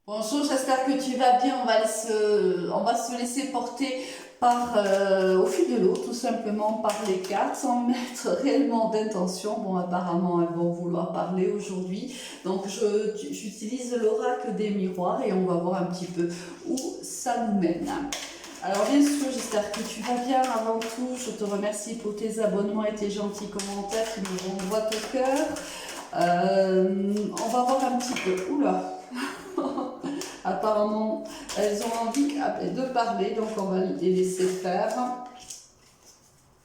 Bonjour, j'espère que tu vas bien. On va se laisser porter au fil de l'eau, tout simplement par les cartes, sans mettre réellement d'intention. Bon, apparemment, elles vont vouloir parler aujourd'hui. Donc, j'utilise l'oracle des miroirs et on va voir un petit peu où ça nous mène. Alors, bien sûr, j'espère que tu vas bien. Avant tout, je te remercie pour tes abonnements et tes gentils commentaires qui me vont droit au cœur. On va voir un petit peu. Oula! Apparemment, elles ont envie de parler, donc on va les laisser faire.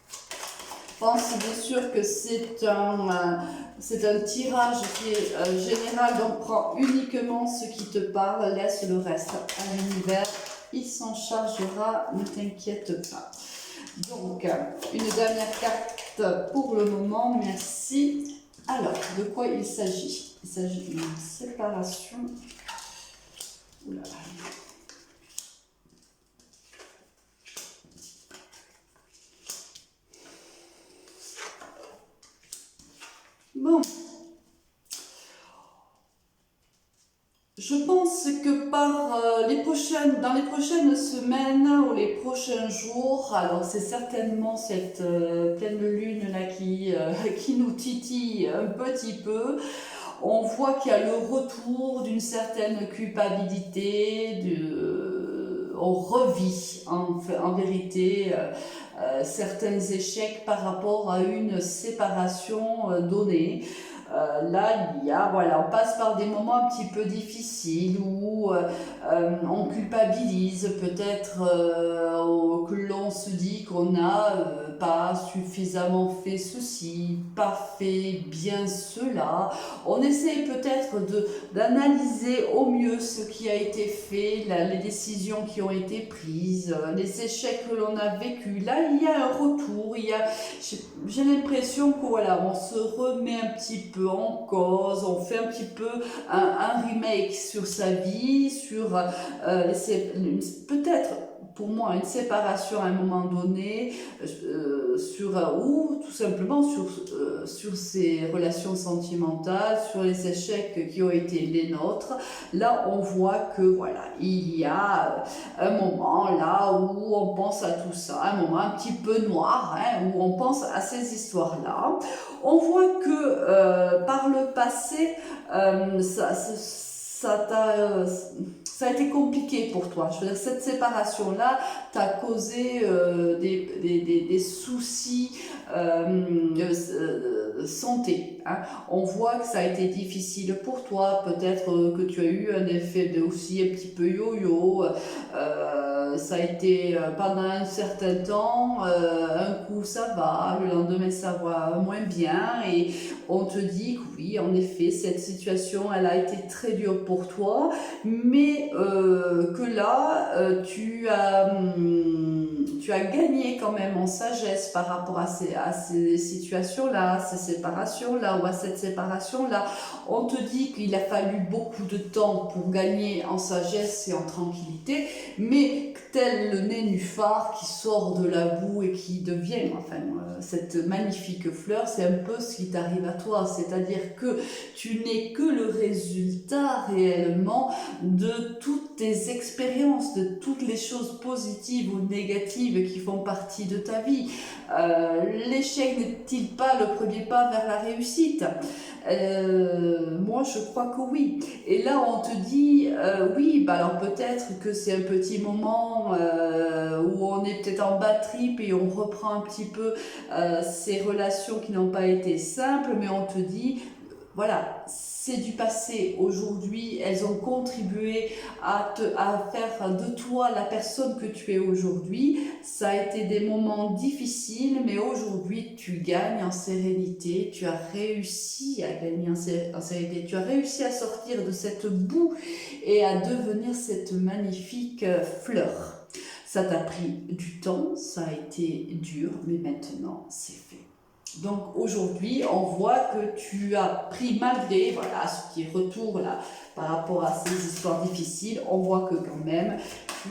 Je pense bien sûr que c'est un tirage qui est général, donc prends uniquement ce qui te parle, laisse le reste à l'univers, il s'en chargera, ne t'inquiète pas. Donc, une dernière carte pour le moment, merci. Alors, de quoi il s'agit? Il s'agit d'une séparation. Oula. Bon, je pense que dans les prochaines semaines ou les prochains jours, alors c'est certainement cette pleine lune là qui nous titille un petit peu. On voit qu'il y a le retour d'une certaine culpabilité, on revit en vérité certains échecs par rapport à une séparation donnée. Là, voilà, on passe par des moments un petit peu difficiles où on culpabilise, peut-être que l'on se dit qu'on n'a pas suffisamment fait ceci, pas fait bien cela. On essaie peut-être d'analyser au mieux ce qui a été fait, les décisions qui ont été prises, les échecs que l'on a vécus. Là, il y a un retour, j'ai l'impression que voilà, on se remet un petit peu en cause, on fait un petit peu un remake sur sa vie, peut-être pour moi une séparation à un moment donné, ou tout simplement sur ses relations sentimentales, sur les échecs qui ont été les nôtres. Là, on voit que voilà, il y a un moment là où on pense à tout ça, un moment un petit peu noir, hein, où on pense à ces histoires-là. On voit que par le passé, ça a été compliqué pour toi. Je veux dire, cette séparation-là t'a causé des soucis de santé. Hein. On voit que ça a été difficile pour toi. Peut-être que tu as eu un effet aussi un petit peu yo-yo. Ça a été pendant un certain temps, un coup ça va, le lendemain ça va moins bien et on te dit que oui, en effet, cette situation, elle a été très dure pour toi, mais que là, tu as gagné quand même en sagesse par rapport à ces situations-là, à ces séparations-là ou à cette séparation-là. On te dit qu'il a fallu beaucoup de temps pour gagner en sagesse et en tranquillité, mais tel le nénuphar qui sort de la boue et qui devient, cette magnifique fleur, c'est un peu ce qui t'arrive à toi, c'est-à-dire que tu n'es que le résultat réellement de toutes tes expériences, de toutes les choses positives ou négatives qui font partie de ta vie. L'échec n'est-il pas le premier pas vers la réussite? Moi, je crois que oui. Et là, on te dit, oui, bah alors peut-être que c'est un petit moment où on est peut-être en bad trip et on reprend un petit peu ces relations qui n'ont pas été simples, mais on te dit, voilà, c'est du passé. Aujourd'hui, elles ont contribué à faire de toi la personne que tu es aujourd'hui. Ça a été des moments difficiles, mais aujourd'hui, tu gagnes en sérénité. Tu as réussi à gagner en sérénité. Tu as réussi à sortir de cette boue et à devenir cette magnifique fleur. Ça t'a pris du temps, ça a été dur, mais maintenant, c'est fait. Donc aujourd'hui, on voit que tu as pris malgré voilà, ce qui retourne là, par rapport à ces histoires difficiles, on voit que quand même tu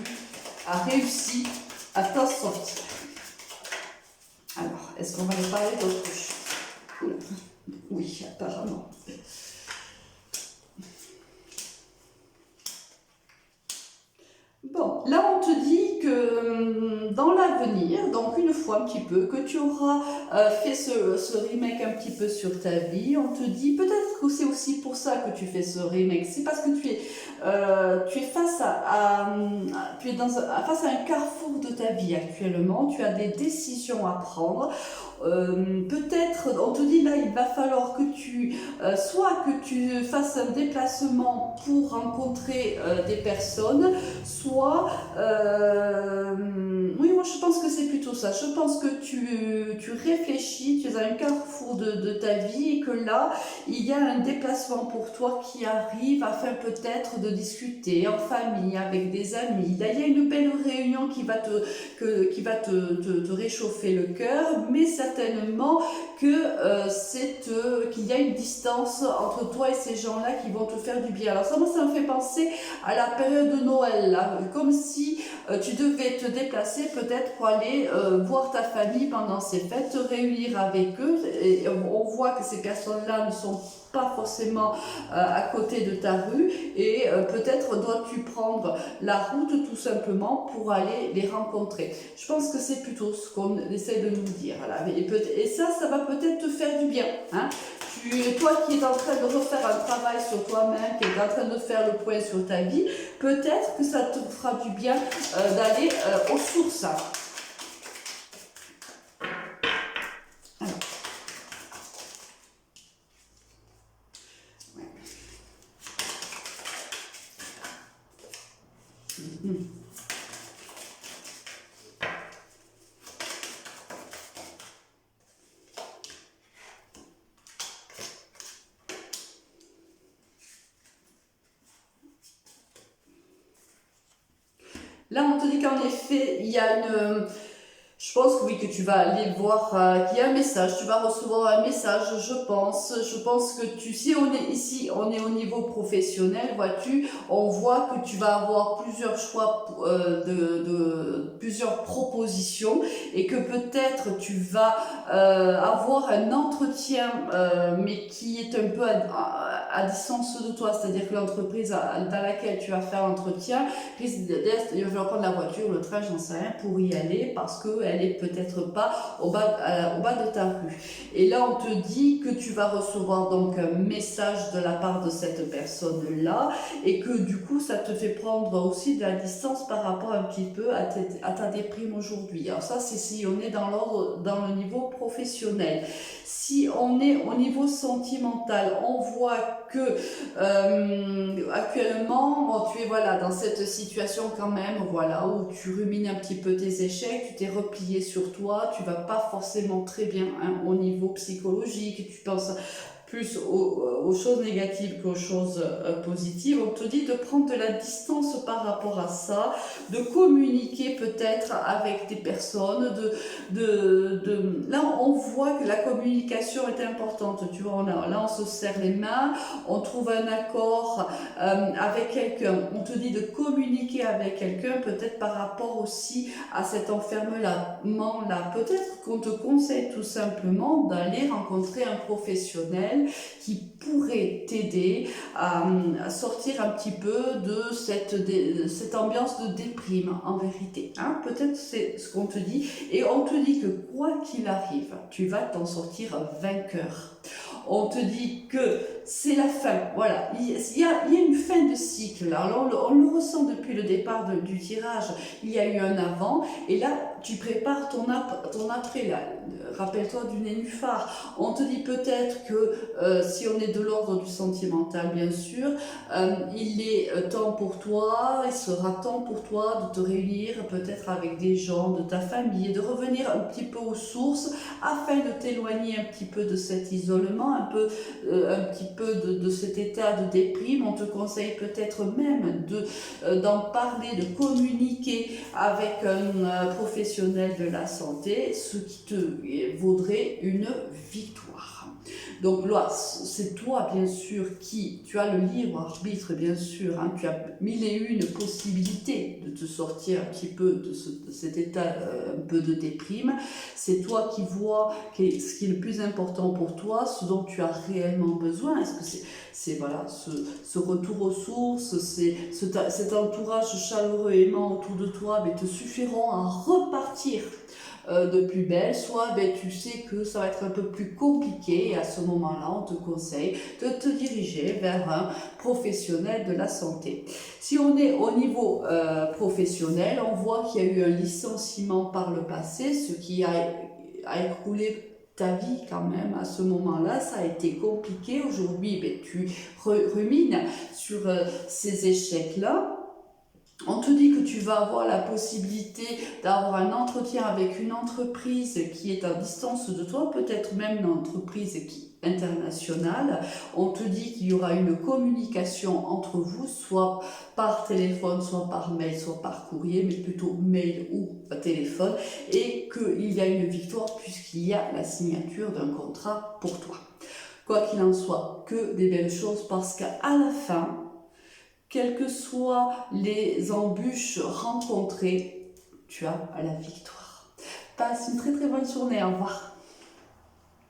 as réussi à t'en sortir. Alors, est-ce qu'on va nous parler d'autre chose? Oui, apparemment. l'avenir, donc une fois un petit peu que tu auras fait ce remake un petit peu sur ta vie, on te dit peut-être que c'est aussi pour ça que tu fais ce remake, c'est parce que tu es face tu es face à un carrefour de ta vie actuellement, tu as des décisions à prendre. Peut-être, on te dit là, il va falloir que soit que tu fasses un déplacement pour rencontrer des personnes, soit, oui, moi je pense que c'est plutôt ça. Je pense que tu réfléchis, tu es à un carrefour de ta vie et que là, il y a un déplacement pour toi qui arrive afin peut-être de discuter en famille, avec des amis. Là, il y a une belle réunion qui va te réchauffer le cœur, mais certainement qu'il y a une distance entre toi et ces gens-là qui vont te faire du bien. Alors ça, moi, ça me fait penser à la période de Noël, là, comme si tu devais te déplacer peut-être pour aller voir ta famille pendant ces fêtes, te réunir avec eux, et on voit que ces personnes-là ne sont pas forcément à côté de ta rue et peut-être dois-tu prendre la route tout simplement pour aller les rencontrer. Je pense que c'est plutôt ce qu'on essaie de nous dire là. Et ça va peut-être te faire du bien, hein. Toi qui es en train de refaire un travail sur toi-même, qui es en train de faire le point sur ta vie, peut-être que ça te fera du bien d'aller aux sources. Là, on te dit qu'en effet, il y a je pense que oui, que tu vas aller voir qu'il y a un message, tu vas recevoir un message, je pense. Je pense que si on est ici, on est au niveau professionnel, vois-tu, on voit que tu vas avoir plusieurs choix, plusieurs propositions et que peut-être tu vas avoir un entretien, mais qui est un peu à distance de toi, c'est-à-dire que l'entreprise dans laquelle tu vas faire l'entretien risque il va falloir prendre la voiture, le train, j'en sais rien, pour y aller parce qu'elle est peut-être pas au bas de ta rue. Et là, on te dit que tu vas recevoir donc un message de la part de cette personne-là et que du coup, ça te fait prendre aussi de la distance par rapport un petit peu à ta déprime aujourd'hui. Alors ça, c'est si on est dans le niveau professionnel. Si on est au niveau sentimental, on voit que actuellement, bon, tu es voilà, dans cette situation quand même, voilà, où tu rumines un petit peu tes échecs, tu t'es replié sur toi, tu vas pas forcément très bien, hein, au niveau psychologique, tu penses plus aux choses négatives qu'aux choses positives. On te dit de prendre de la distance par rapport à ça, de communiquer peut-être avec des personnes, là on voit que la communication est importante, tu vois, là on se serre les mains, on trouve un accord avec quelqu'un, on te dit de communiquer avec quelqu'un, peut-être par rapport aussi à cet enfermement-là, peut-être qu'on te conseille tout simplement d'aller rencontrer un professionnel qui pourrait t'aider à sortir un petit peu de cette ambiance de déprime en vérité, hein. Peut-être c'est ce qu'on te dit et on te dit que quoi qu'il arrive, tu vas t'en sortir vainqueur. On te dit que c'est la fin, voilà, il y a une fin de cycle. Alors on le ressent depuis le départ du tirage, il y a eu un avant et là tu prépares ton après. Là. Rappelle-toi du nénuphar. On te dit peut-être que si on est de l'ordre du sentimental, bien sûr, il est temps pour toi, il sera temps pour toi de te réunir peut-être avec des gens de ta famille et de revenir un petit peu aux sources afin de t'éloigner un petit peu de cet isolement, un petit peu de cet état de déprime. On te conseille peut-être même d'en parler, de communiquer avec un professionnel de la santé, ce qui te vaudrait une victoire. Donc là, c'est toi, bien sûr, qui, tu as le libre arbitre, bien sûr, hein, tu as mille et une possibilités de te sortir un petit peu de cet état un peu de déprime. C'est toi qui vois ce qui est le plus important pour toi, ce dont tu as réellement besoin. Est-ce que c'est voilà, ce retour aux sources, cet entourage chaleureux, aimant autour de toi, mais te suffiront à repartir de plus belle, soit tu sais que ça va être un peu plus compliqué et à ce moment-là, on te conseille de te diriger vers un professionnel de la santé. Si on est au niveau professionnel, on voit qu'il y a eu un licenciement par le passé, ce qui a écoulé ta vie quand même à ce moment-là, ça a été compliqué. Aujourd'hui, tu rumines sur ces échecs-là. On te dit que tu vas avoir la possibilité d'avoir un entretien avec une entreprise qui est à distance de toi, peut-être même une entreprise internationale. On te dit qu'il y aura une communication entre vous, soit par téléphone, soit par mail, soit par courrier, mais plutôt mail ou téléphone, et qu'il y a une victoire puisqu'il y a la signature d'un contrat pour toi. Quoi qu'il en soit, que des belles choses, parce qu'à la fin, quelles que soient les embûches rencontrées, tu as la victoire. Passe une très très bonne journée, au revoir.